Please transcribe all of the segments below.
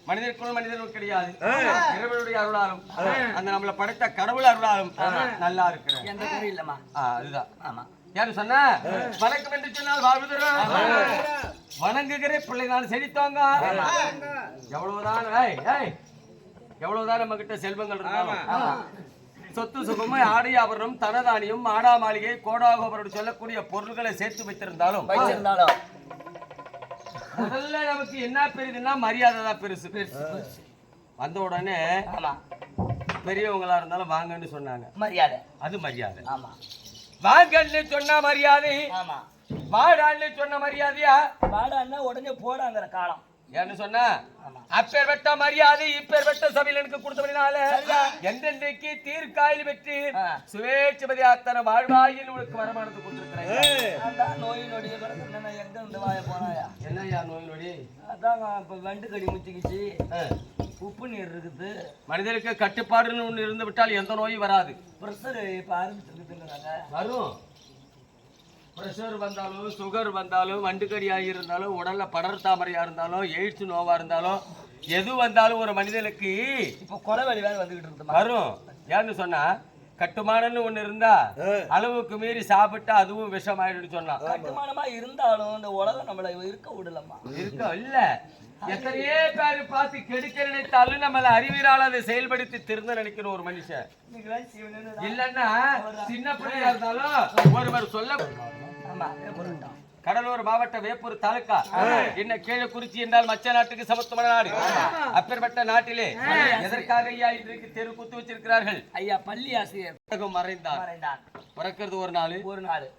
மனிதனுக்குள் மனிதனுக்கு கிடையாது. இறைவனுடைய அருளாலும் அந்த நம்மள படைத்த கடவுள் அருளாலும் நல்லா இருக்கிறேன். அதுதான் யாரு சொன்ன வணக்கம் என்று சொன்னால் வாழ்வுதரும் வணங்குகிற பிள்ளை நான் செழித்தோங்க. எவ்வளவுதான் நம்ம கிட்ட செல்வங்கள் இருந்தாலும் சொத்து சுகமும் ஆடை ஆபரணம் தனதானியம் மாடா மாளிகை கோடாகோபரோடு சொல்லக்கூடிய பொருள்களை சேர்த்து வைத்திருந்தாலும் முதல்ல நமக்கு என்ன பெரிதுன்னா மரியாதை தான் பெருசு. வந்த உடனே பெரியவங்களா இருந்தாலும் வாங்கன்னு சொன்னாங்க, மரியாதை. அது மரியாதை. வாங்கன்னு சொன்ன மரியாதை, வாடான்னு சொன்ன மரியாதையா? வாடான்னா உடனே போடாங்கிற காலம். ஏன்னு சொன்னா அப்பேர் வெட்ட மரியாதை இப்பேர் வெட்ட சபையில் எனக்கு கொடுத்தபடினால எந்தெந்தைக்கு தீர்க்காயில் வெற்றி சுவேட்சபதி அத்தனை வாழ்வாயில் உனக்கு வருமானத்தை கொடுத்துருக்கிறேன். நோய் நொடி எங்க இந்த வாய போனாயா? என்னையா நோய் நொடி? அதான் இப்ப வண்டு கடி முத்திக்கிச்சு, உப்பு நீர் இருக்குது. மனிதனுக்கு கட்டுப்பாடுன்னு ஒண்ணு இருந்து விட்டால் எந்த நோயும் வராது. பிரஷர் இப்ப ஆரம்பிச்சிருக்குதுங்கிறாங்க. வரும். பிரஷர் வந்தாலும் சுகர் வந்தாலும் வண்டுக்கடியாக இருந்தாலும் உடல்ல படர் தாமரையா இருந்தாலும் எய்ட்ஸ் நோவா இருந்தாலும் எது வந்தாலும் ஒரு மனிதனுக்கு இப்ப கொலைவெளி வேலை வந்துகிட்டு இருக்கு வரும். ஏன்னு சொன்னா கட்டுமானம்னு ஒண்ணு இருந்தா அளவுக்கு மீறி சாப்பிட்டா அதுவும் விஷம் ஆயிடுன்னு சொன்னா. கட்டுமானமா இருந்தாலும் இந்த உலகம் நம்மள இருக்க விடலமா? இருக்க இல்ல. எத்தனையே பேரு பார்த்து கெடுக்க நினைத்தாலும் நம்மள அறிவியலால் அதை செயல்படுத்தி திருந்த நினைக்கிற ஒரு மனுஷன் இல்லன்னா சின்ன பிள்ளையா இருந்தாலும் ஒருவர் சொல்ல. கடலூர் மாவட்ட வேப்பூர் தாலுக்கா என்ன கீழே குறிச்சி என்றால் மச்ச நாட்டுக்கு சமத்துவமான நாடு. அப்பேற்பட்ட நாட்டிலே எதற்காக ஐயா இன்றைக்கு தெரு குத்து வச்சிருக்கிறார்கள்? ஐயா பள்ளி ஆசிரியர் மறைந்தார். பிறக்கிறது ஒரு நாள்,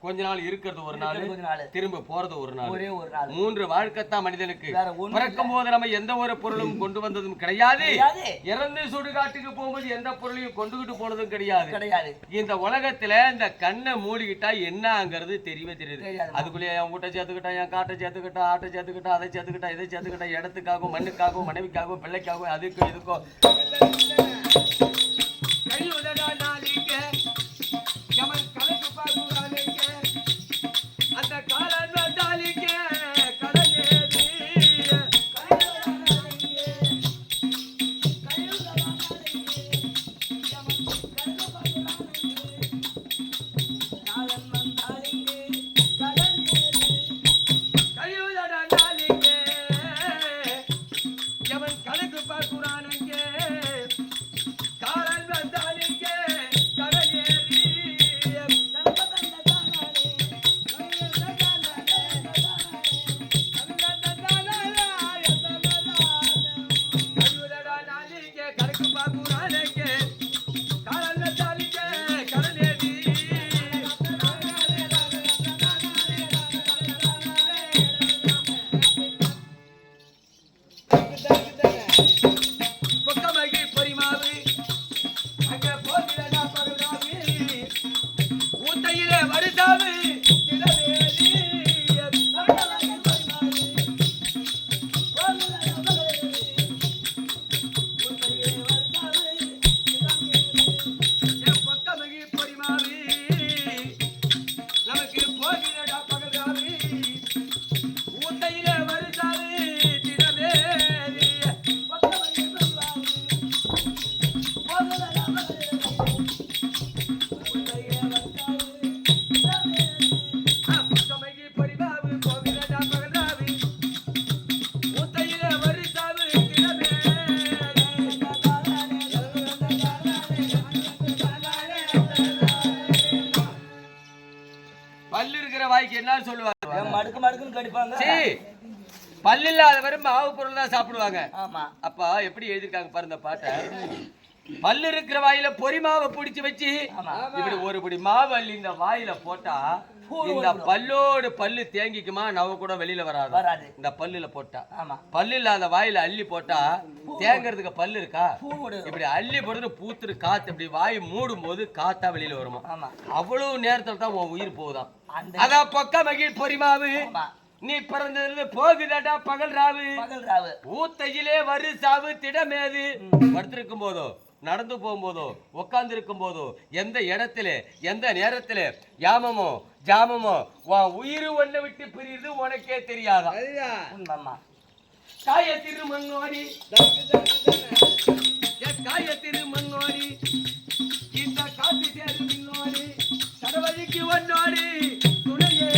கொஞ்ச நாள் இருக்கிறது ஒரு நாள், திரும்ப போறது ஒரு நாள். 3 வாழ்க்கைத்தான் மனிதனுக்கு. பிறக்கும் போது நம்ம எந்த ஒரு பொருளும் கொண்டு வந்ததும் கிடையாது. இறந்து சுடுகாட்டுக்கு போகும்போது எந்த பொருளையும் கொண்டுகிட்டு போனதும் கிடையாது. இந்த உலகத்துல இந்த கண்ணை மூடிக்கிட்டா என்னங்கிறது தெரியவே தெரியுது. அதுக்குள்ளே என் வீட்டை சேர்த்துக்கிட்டா, என் காட்டை சேர்த்துக்கிட்டா, ஆட்டை சேர்த்துக்கிட்டா, அதை சேர்த்துக்கிட்டா, இதை சேர்த்துக்கிட்டா, இடத்துக்காகவும் மண்ணுக்காகவும் மனைவிக்காகவும் பிள்ளைக்காகவும் அதுக்கும் இதுக்கும் படுக்குன்னு கடிப்பாங்க. பல்லு இல்லாதவரை மாவு பொருள் தான் சாப்பிடுவாங்க. ஆமா. அப்ப எப்படி எழுதிருக்காங்க பாருங்க பாட்டை. பல்லு இருக்கிற வாயில பொறி மாவை பிடிச்சு வச்சு இப்படி ஒரு படி மாவு அள்ளி இந்த வாயில போட்டா இந்த பல்லோடு பல்லு தேங்கிக்குமா? நவ கூட வெளியில வராது. இந்த பல்லுல போட்டா பல்லு இல்லாத வாயில அள்ளி போட்டா தேங்கிறதுக்கு பல்லு இருக்கா? இப்படி அள்ளி போட்டு பூத்துரு காத்து இப்படி வாய் மூடும் போது காத்தா வெளியில வருமா? அவ்வளவு நேரத்துல தான் உன் உயிர் போகுதான். அதான் பொக்க மகிழ் பொறிமாவு நீ பிறந்தது போகுதாடா பகல் ராவு ஊத்தையிலே வரு சாவு திடமேது. படுத்திருக்கும் போதோ நடந்து போகும்போதோ உட்கார்ந்து இருக்கும் போதோ எந்த இடத்துல எந்த நேரத்துல யாமமோ ஜாமமோ உன் உயிர் ஒண்ணு விட்டு பிரியுது உனக்கே தெரியாதா? காய திருமண்ணோடி காய திருமண்ணோடி இந்த காத்து சேரு மின்னோடி கடவழிக்கு ஒன்னோடி துணையே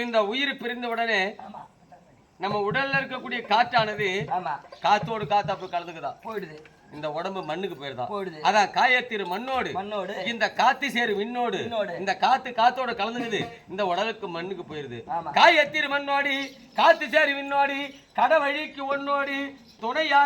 இந்த உயிர் பிரிந்த உடனே நம்ம உடல்ல இருக்கக்கூடிய காற்றானது காத்தோடு காத்து அப்ப கலந்துக்குதான் போயிடுது. இந்த உடம்பு மண்ணுக்கு போயிடுதான். அதான் காயத்திரு மண்ணோடு இந்த காத்து சேரு விண்ணோடு இந்த காத்து காத்தோட கலந்துக்குது. இந்த உடலுக்கு மண்ணுக்கு போயிருது. காயத்திரு மண்ணோடி காத்து சேரு விண்ணோடி கடவழிக்கு ஒன்னோடி துணையா